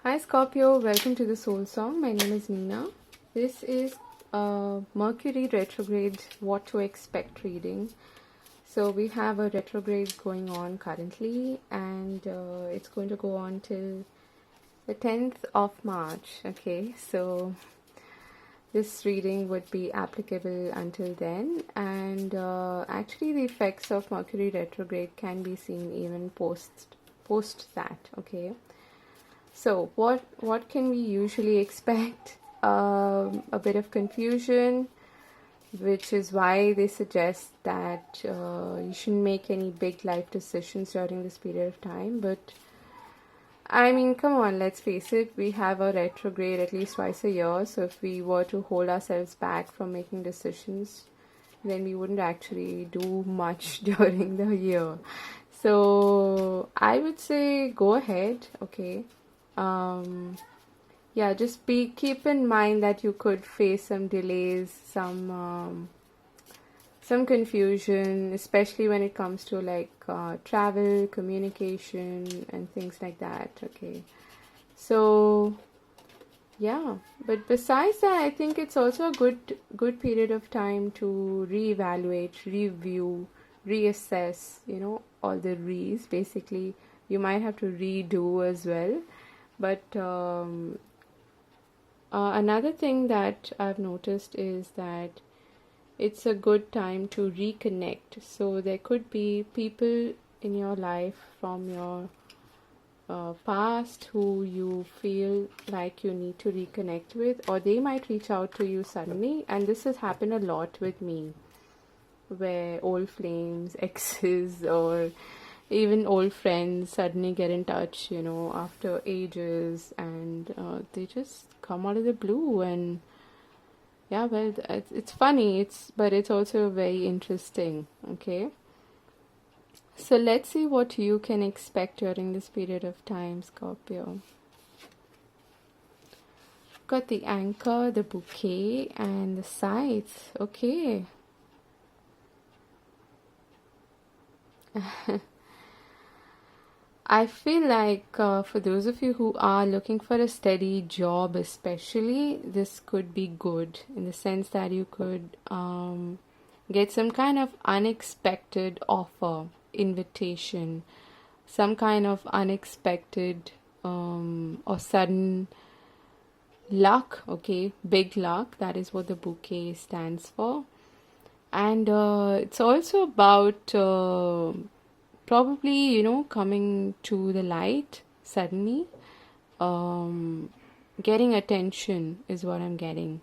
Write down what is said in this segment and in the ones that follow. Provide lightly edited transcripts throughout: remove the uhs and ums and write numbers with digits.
Hi Scorpio, welcome to the Soul Song. My name is Nina. This is Mercury retrograde, what to expect reading. So we have a retrograde going on currently, and it's going to go on till the 10th of March. Okay, so this reading would be applicable until then, and actually the effects of Mercury retrograde can be seen even post that. Okay. So what can we usually expect? A bit of confusion, which is why they suggest that you shouldn't make any big life decisions during this period of time. But I mean, come on, let's face it, we have a retrograde at least twice a year. So if we were to hold ourselves back from making decisions, then we wouldn't actually do much during the year. So I would say go ahead, okay. Yeah, just keep in mind that you could face some delays, some confusion, especially when it comes to like travel, communication, and things like that. Okay, so yeah, but besides that, I think it's also a good period of time to reevaluate, review, reassess. All the re's basically. You might have to redo as well, but another thing that I've noticed is that it's a good time to reconnect. So there could be people in your life from your past who you feel like you need to reconnect with, or they might reach out to you suddenly. And this has happened a lot with me, where old flames, exes, or even old friends suddenly get in touch, after ages, and they just come out of the blue. And yeah, well, it's funny, but it's also very interesting. Okay, so let's see what you can expect during this period of time, Scorpio. Got the anchor, the bouquet, and the scythe. Okay. I feel like for those of you who are looking for a steady job, especially, this could be good in the sense that you could get some kind of unexpected offer, invitation, some kind of unexpected or sudden luck. Okay, big luck. That is what the bouquet stands for. And it's also about probably, coming to the light suddenly. Getting attention is what I'm getting.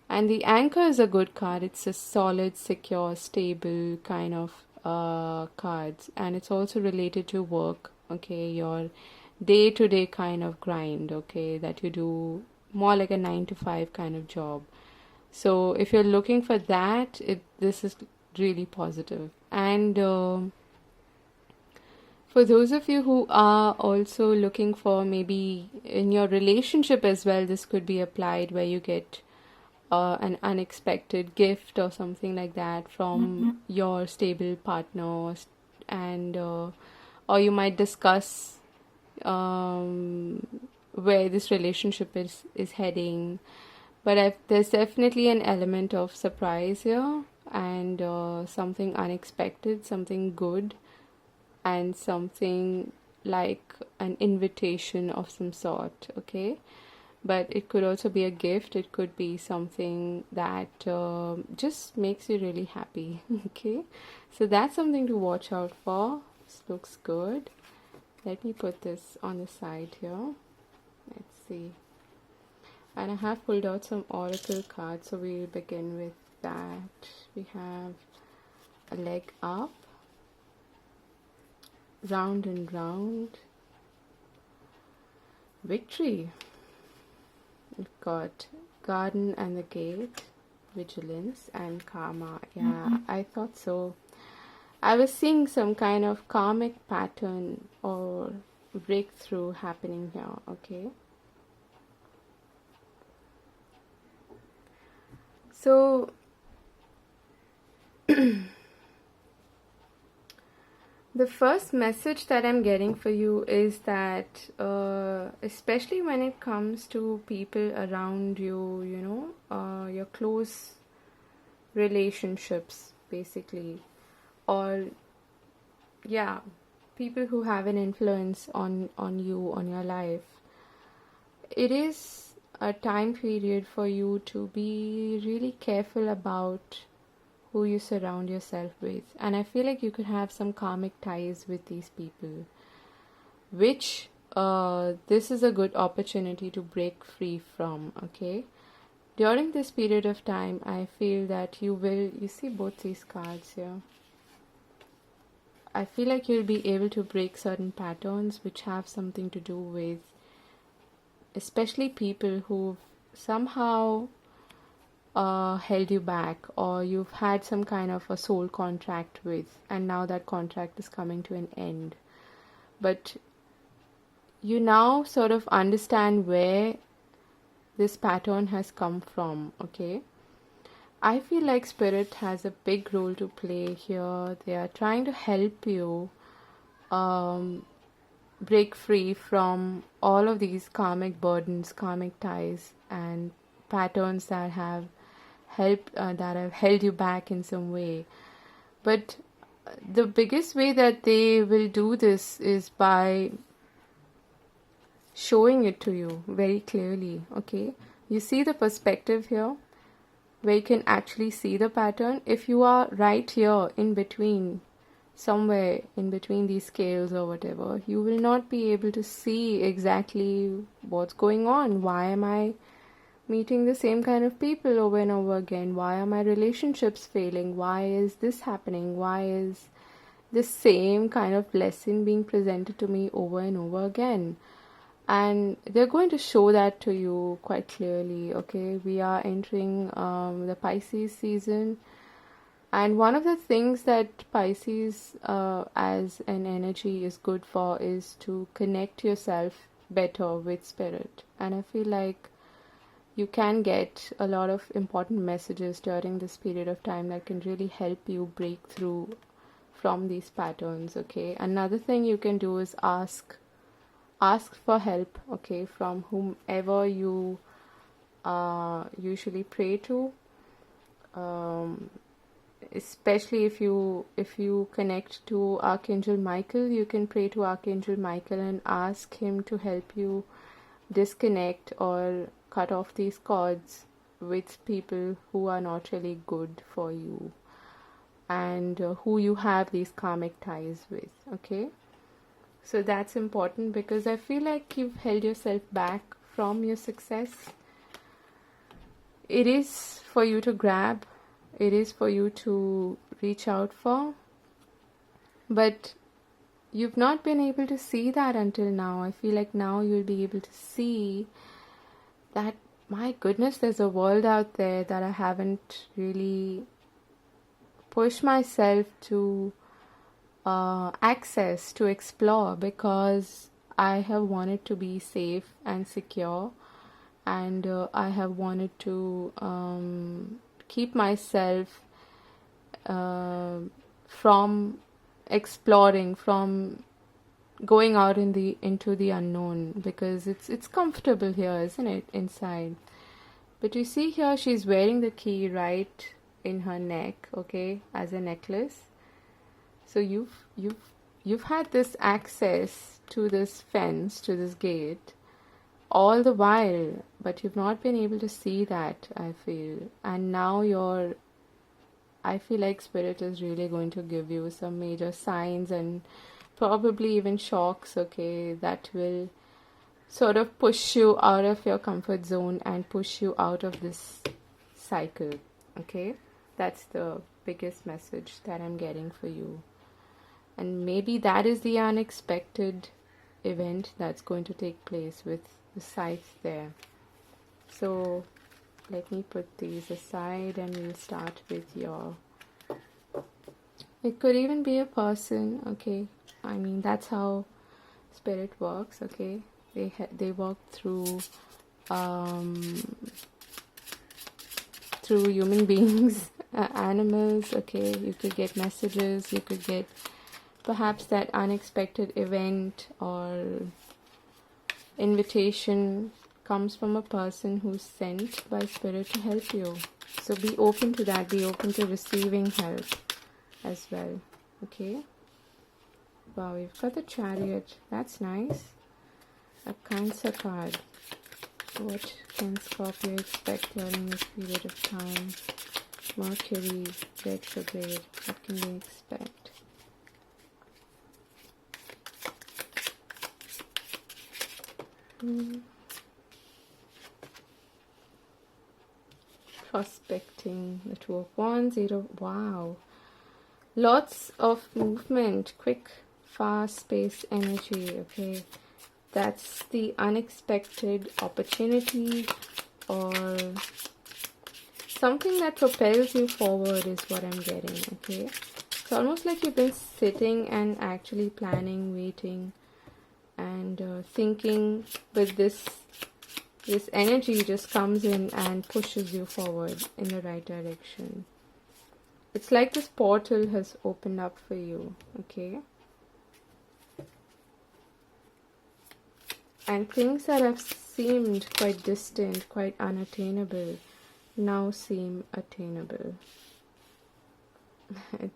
And the anchor is a good card. It's a solid, secure, stable kind of cards. And it's also related to work, okay, your day-to-day kind of grind, okay, that you do more like a 9 to 5 kind of job. So if you're looking for that, this is really positive. And for those of you who are also looking for, maybe in your relationship as well, this could be applied, where you get an unexpected gift or something like that from your stable partner, and or you might discuss where this relationship is heading. But there's definitely an element of surprise here, and something unexpected, something good, and something like an invitation of some sort. Okay, but it could also be a gift. It could be something that just makes you really happy. Okay, so that's something to watch out for. This looks good. Let me put this on the side here. Let's see. And I have pulled out some oracle cards, so we'll begin with that. We have a leg up, round and round, victory. We've got garden and the gate, vigilance, and karma. Yeah, I thought so. I was seeing some kind of karmic pattern or breakthrough happening here. Okay, so The first message that I'm getting for you is that, especially when it comes to people around you, your close relationships, basically, or yeah, people who have an influence on you, on your life, it is a time period for you to be really careful about who you surround yourself with. And I feel like you could have some karmic ties with these people, which this is a good opportunity to break free from, okay? During this period of time, I feel that you see both these cards here. I feel like you'll be able to break certain patterns which have something to do with, especially people who've somehow held you back, or you've had some kind of a soul contract with, and now that contract is coming to an end. But you now sort of understand where this pattern has come from, okay? I feel like Spirit has a big role to play here. They are trying to help you break free from all of these karmic burdens, karmic ties, and patterns that have held you back in some way. But the biggest way that they will do this is by showing it to you very clearly, okay? You see the perspective here, where you can actually see the pattern. If you are right here in between, somewhere in between these scales or whatever, you will not be able to see exactly what's going on. Why am I meeting the same kind of people over and over again? Why are my relationships failing? Why is this happening? Why is the same kind of lesson being presented to me over and over again? And they're going to show that to you quite clearly, okay? We are entering the Pisces season, and one of the things that Pisces as an energy is good for is to connect yourself better with Spirit. And I feel like you can get a lot of important messages during this period of time that can really help you break through from these patterns, okay? Another thing you can do is ask for help, okay, from whomever you usually pray to, especially if you connect to Archangel Michael. You can pray to Archangel Michael and ask him to help you disconnect or cut off these cords with people who are not really good for you, and who you have these karmic ties with, okay? So that's important, because I feel like you've held yourself back from your success. It is for you to grab, it is for you to reach out for, but you've not been able to see that until now. I feel like now you'll be able to see that, my goodness, there's a world out there that I haven't really pushed myself to access, to explore, because I have wanted to be safe and secure, and I have wanted to keep myself from exploring, from going out into the unknown, because it's comfortable here, isn't it, inside? But you see here, she's wearing the key right in her neck, okay, as a necklace. So you've had this access to this fence, to this gate, all the while, but you've not been able to see that, I feel. And now I feel like Spirit is really going to give you some major signs and probably even shocks, okay, that will sort of push you out of your comfort zone and push you out of this cycle, okay? That's the biggest message that I'm getting for you. And maybe that is the unexpected event that's going to take place with the scythe there. So let me put these aside and we'll start with your... It could even be a person, okay? I mean, that's how Spirit works, okay? They work through human beings, animals, okay? You could get messages, you could get perhaps that unexpected event or invitation comes from a person who's sent by Spirit to help you. So be open to that. Be open to receiving help as well. Okay. Wow, we've got the Chariot. That's nice. A Cancer card. What can Scorpio expect during this period of time? Mercury retrograde. What can they expect? Prospecting. The Two of Wands. Wow. Lots of movement. Quick, fast-paced energy. Okay. That's the unexpected opportunity or something that propels you forward is what I'm getting, okay? It's almost like you've been sitting and actually planning, waiting, and thinking, but this energy just comes in and pushes you forward in the right direction. It's like this portal has opened up for you, okay? And things that have seemed quite distant, quite unattainable, now seem attainable.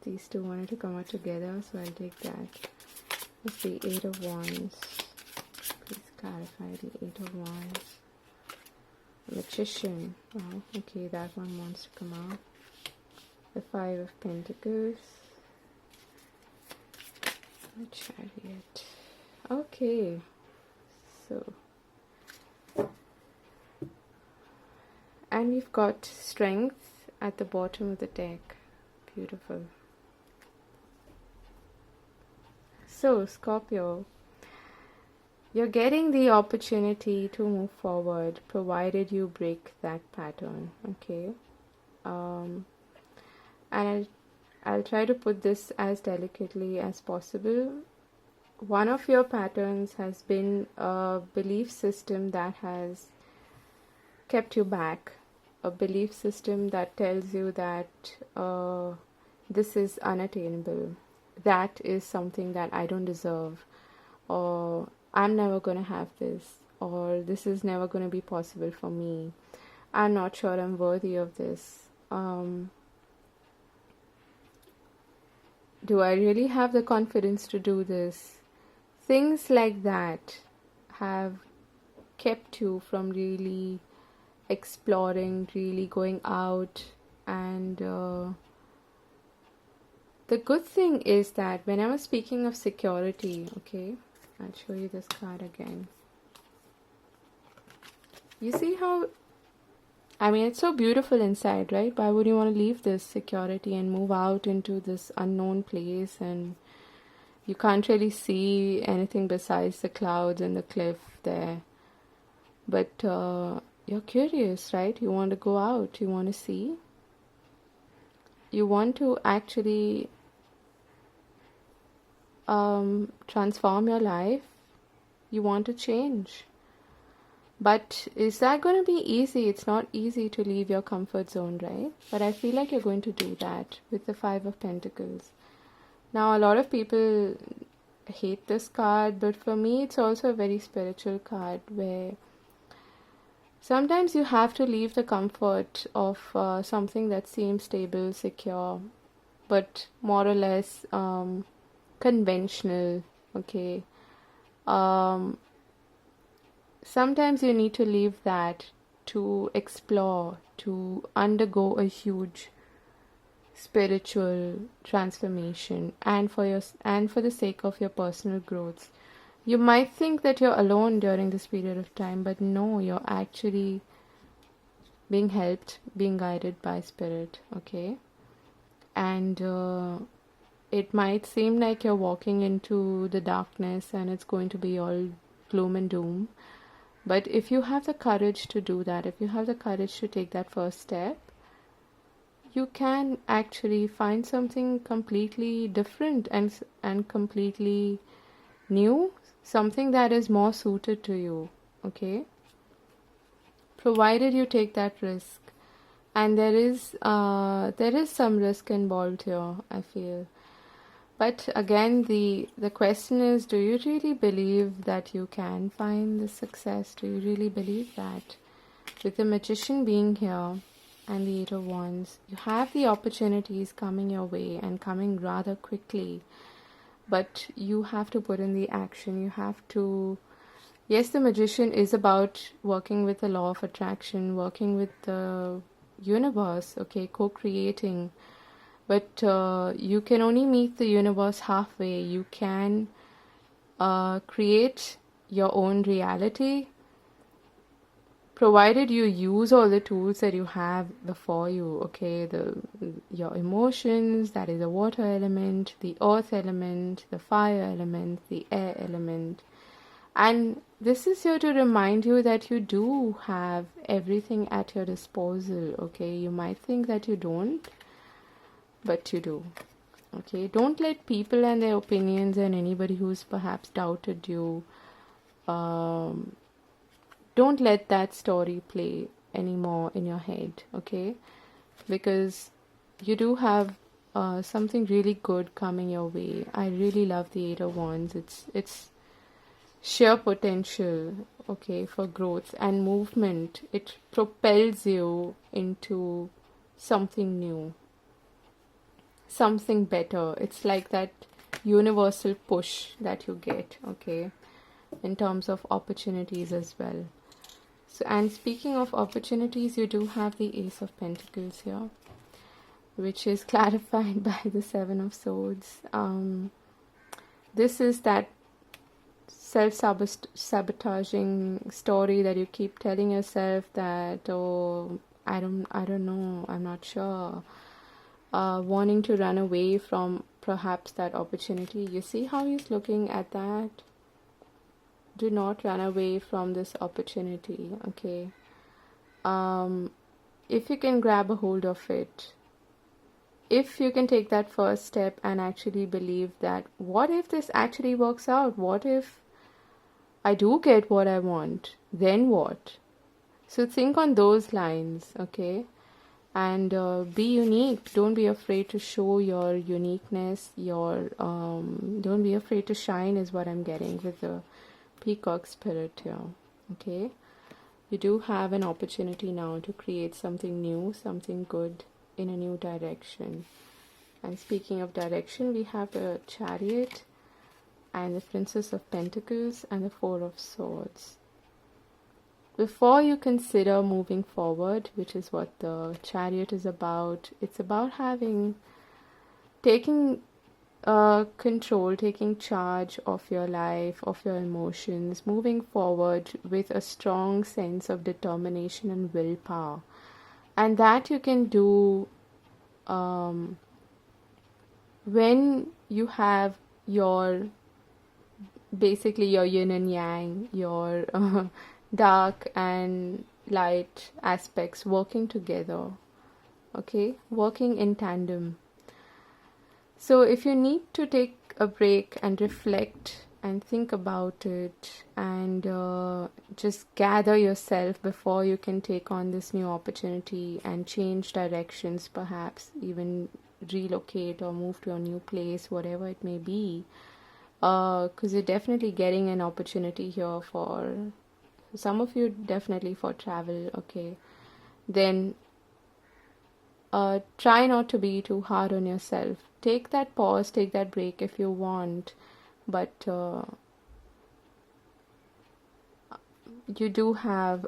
These two wanted to come out together, so I'll take that. It's the Eight of Wands. Please clarify the Eight of Wands. Magician. Wow, okay, that one wants to come out. The Five of Pentacles. The Chariot. Okay. So, and we've got Strength at the bottom of the deck. Beautiful. So, Scorpio, you're getting the opportunity to move forward, provided you break that pattern, okay? And I'll try to put this as delicately as possible. One of your patterns has been a belief system that has kept you back. A belief system that tells you that this is unattainable. That is something that I don't deserve. Or I'm never going to have this. Or this is never going to be possible for me. I'm not sure I'm worthy of this. Do I really have the confidence to do this? Things like that have kept you from really exploring, really going out. And the good thing is that when I was speaking of security, okay, I'll show you this card again. You see how, I mean, it's so beautiful inside, right? Why would you want to leave this security and move out into this unknown place, and you can't really see anything besides the clouds and the cliff there. But you're curious, right? You want to go out. You want to see. You want to actually transform your life. You want to change. But is that going to be easy? It's not easy to leave your comfort zone, right? But I feel like you're going to do that with the Five of Pentacles. Now, a lot of people hate this card, but for me, it's also a very spiritual card where sometimes you have to leave the comfort of something that seems stable, secure, but more or less conventional, okay? Sometimes you need to leave that to explore, to undergo a huge spiritual transformation, and for the sake of your personal growth. You might think that you're alone during this period of time, but no, you're actually being helped, being guided by Spirit, okay? And it might seem like you're walking into the darkness and it's going to be all gloom and doom. But if you have the courage to do that, if you have the courage to take that first step, you can actually find something completely different and completely new, something that is more suited to you, okay? Provided you take that risk. And there is some risk involved here, I feel. But again, the question is, do you really believe that you can find the success? Do you really believe that? With the Magician being here and the Eight of Wands, you have the opportunities coming your way and coming rather quickly. But you have to put in the action. You have to... Yes, the Magician is about working with the law of attraction, working with the universe, okay, co-creating. But you can only meet the universe halfway. You can create your own reality, provided you use all the tools that you have before you, okay? Your emotions, that is the water element, the earth element, the fire element, the air element. And this is here to remind you that you do have everything at your disposal, okay? You might think that you don't, but you do, okay? Don't let people and their opinions and anybody who's perhaps doubted you, don't let that story play anymore in your head, okay? Because you do have something really good coming your way. I really love the Eight of Wands. It's sheer potential, okay, for growth and movement. It propels you into something new, something better. It's like that universal push that you get, okay, in terms of opportunities as well. So, and speaking of opportunities, you do have the Ace of Pentacles here, which is clarified by the Seven of Swords. This is that self-sabotaging story that you keep telling yourself that, oh, I don't know, I'm not sure. Wanting to run away from perhaps that opportunity. You see how he's looking at that? Do not run away from this opportunity, okay? If you can grab a hold of it, if you can take that first step and actually believe that, what if this actually works out? What if I do get what I want? Then what? So think on those lines, okay? And be unique. Don't be afraid to show your uniqueness. Don't be afraid to shine is what I'm getting with the Peacock spirit here, okay? You do have an opportunity now to create something new, something good in a new direction. And speaking of direction, we have the Chariot and the Princess of Pentacles and the Four of Swords. Before you consider moving forward, which is what the Chariot is about, it's about taking control, taking charge of your life, of your emotions, moving forward with a strong sense of determination and willpower. And that you can do when you have basically your yin and yang, your dark and light aspects working together, okay, working in tandem. So if you need to take a break and reflect and think about it and just gather yourself before you can take on this new opportunity and change directions, perhaps even relocate or move to a new place, whatever it may be, because you're definitely getting an opportunity here for some of you, definitely for travel, okay? Then try not to be too hard on yourself. Take that pause, take that break if you want, but you do have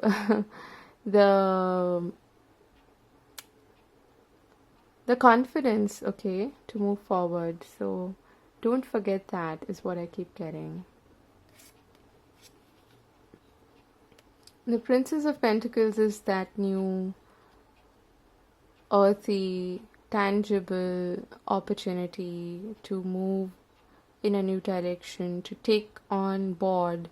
the confidence, okay, to move forward. So don't forget that, is what I keep getting. The Princess of Pentacles is that new earthy, tangible opportunity to move in a new direction, to take on board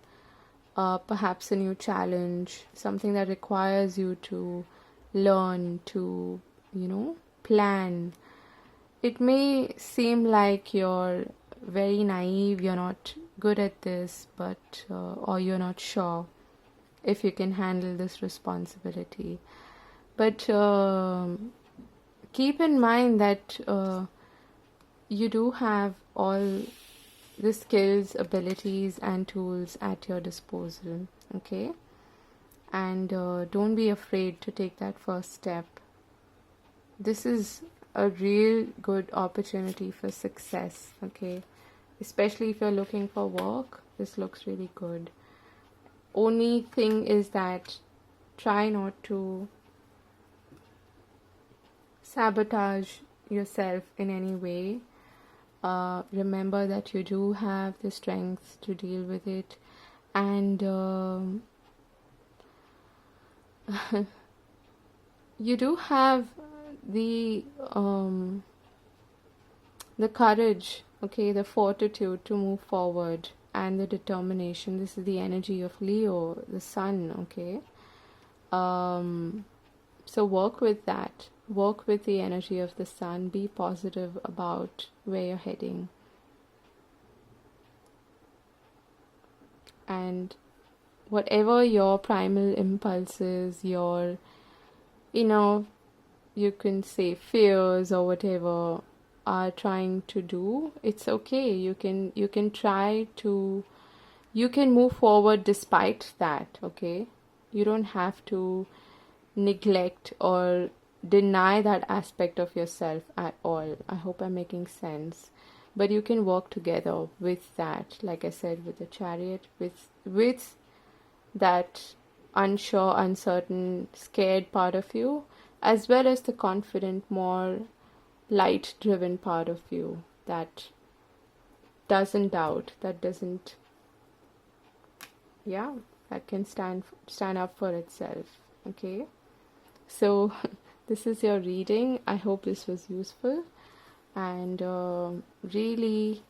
perhaps a new challenge, something that requires you to learn, to, plan. It may seem like you're very naive, you're not good at this, but or you're not sure if you can handle this responsibility. But keep in mind that you do have all the skills, abilities, and tools at your disposal. Okay, and don't be afraid to take that first step. This is a real good opportunity for success. Okay, especially if you're looking for work, this looks really good. Only thing is that try not to sabotage yourself in any way. Remember that you do have the strength to deal with it, and you do have the courage, okay, the fortitude to move forward, and the determination. This is the energy of Leo, the sun. Okay, so work with that. Work with the energy of the sun. Be positive about where you're heading. And whatever your primal impulses, your, you can say fears or whatever are trying to do, it's okay. You can try to, you can move forward despite that, okay? You don't have to neglect or deny that aspect of yourself at all. I hope I'm making sense. But you can work together with that, like I said, with the Chariot, with that unsure, uncertain, scared part of you, as well as the confident, more light driven part of you that doesn't doubt, that doesn't, that can stand up for itself. Okay, so this is your reading. I hope this was useful, and really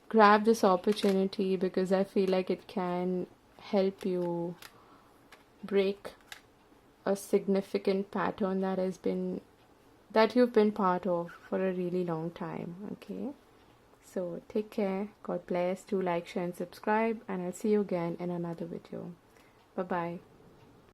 grab this opportunity, because I feel like it can help you break a significant pattern that you've been part of for a really long time. Okay, so take care. God bless. Do like, share, and subscribe, and I'll see you again in another video. Bye bye.